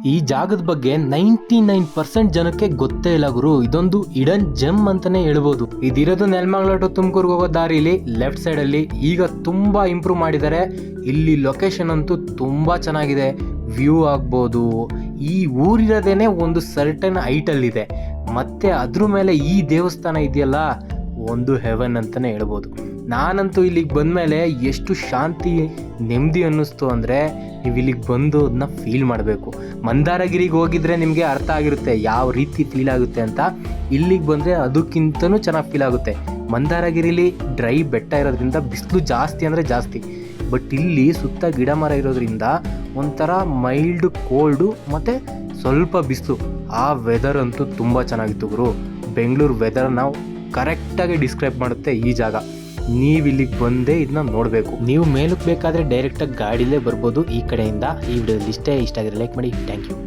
ಈ ಜಾಗದ ಬಗ್ಗೆ 99% ಜನಕ್ಕೆ ಗೊತ್ತೇ ಇಲ್ಲ ಗುರು. ಇದೊಂದು ಇಡನ್ ಜೆಮ್ ಅಂತಾನೆ ಹೇಳ್ಬೋದು. ಇದಿರೋದು ನೆಲಮಂಗಲ ಟು ತುಮಕೂರ್ಗೆ ಹೋಗೋ ದಾರಿಲಿ ಲೆಫ್ಟ್ ಸೈಡ್ ಅಲ್ಲಿ. ಈಗ ತುಂಬಾ ಇಂಪ್ರೂವ್ ಮಾಡಿದ್ದಾರೆ. ಇಲ್ಲಿ ಲೊಕೇಶನ್ ಅಂತೂ ತುಂಬಾ ಚೆನ್ನಾಗಿದೆ. ವ್ಯೂ ಆಗ್ಬೋದು. ಈ ಊರಿರೋದೇನೆ ಒಂದು ಸರ್ಟನ್ ಹೈಟಲ್ ಇದೆ. ಮತ್ತೆ ಅದ್ರ ಮೇಲೆ ಈ ದೇವಸ್ಥಾನ ಇದೆಯಲ್ಲ, ಒಂದು ಹೆವನ್ ಅಂತಾನೆ ಹೇಳ್ಬೋದು. ನಾನಂತೂ ಇಲ್ಲಿಗೆ ಬಂದಮೇಲೆ ಎಷ್ಟು ಶಾಂತಿ ನೆಮ್ಮದಿ ಅನ್ನಿಸ್ತು ಅಂದರೆ, ನೀವು ಇಲ್ಲಿಗೆ ಬಂದು ಅದನ್ನ ಫೀಲ್ ಮಾಡಬೇಕು. ಮಂದಾರಗಿರಿಗೆ ಹೋಗಿದ್ರೆ ನಿಮಗೆ ಅರ್ಥ ಆಗಿರುತ್ತೆ ಯಾವ ರೀತಿ ಫೀಲ್ ಆಗುತ್ತೆ ಅಂತ. ಇಲ್ಲಿಗೆ ಬಂದರೆ ಅದಕ್ಕಿಂತನೂ ಚೆನ್ನಾಗಿ ಫೀಲ್ ಆಗುತ್ತೆ. ಮಂದಾರಗಿರಿಲಿ ಡ್ರೈ ಬೆಟ್ಟ ಇರೋದ್ರಿಂದ ಬಿಸಿಲು ಜಾಸ್ತಿ ಅಂದರೆ ಜಾಸ್ತಿ. ಬಟ್ ಇಲ್ಲಿ ಸುತ್ತ ಗಿಡ ಮರ ಇರೋದ್ರಿಂದ ಒಂಥರ ಮೈಲ್ಡ್ ಕೋಲ್ಡು ಮತ್ತು ಸ್ವಲ್ಪ ಬಿಸಿಲು. ಆ ವೆದರ್ ಅಂತೂ ತುಂಬ ಚೆನ್ನಾಗಿತ್ತು ಗುರು. ಬೆಂಗಳೂರು ವೆದರ್ ನಾವು ಕರೆಕ್ಟಾಗಿ ಡಿಸ್ಕ್ರೈಬ್ ಮಾಡುತ್ತೆ ಈ ಜಾಗ. ನೀವು ಇಲ್ಲಿಗೆ ಬಂದೇ ಇದನ್ನ ನೋಡಬೇಕು. ನೀವು ಮೇಲಕ್ಕೆ ಬೇಕಾದರೆ ಡೈರೆಕ್ಟಾಗಿ ಗಾಡಿಲೇ ಬರ್ಬೋದು ಈ ಕಡೆಯಿಂದ. ಈ ವಿಡಿಯೋದಲ್ಲಿ ಇಷ್ಟ ಆಗಿದ್ರೆ ಲೈಕ್ ಮಾಡಿ. Thank you.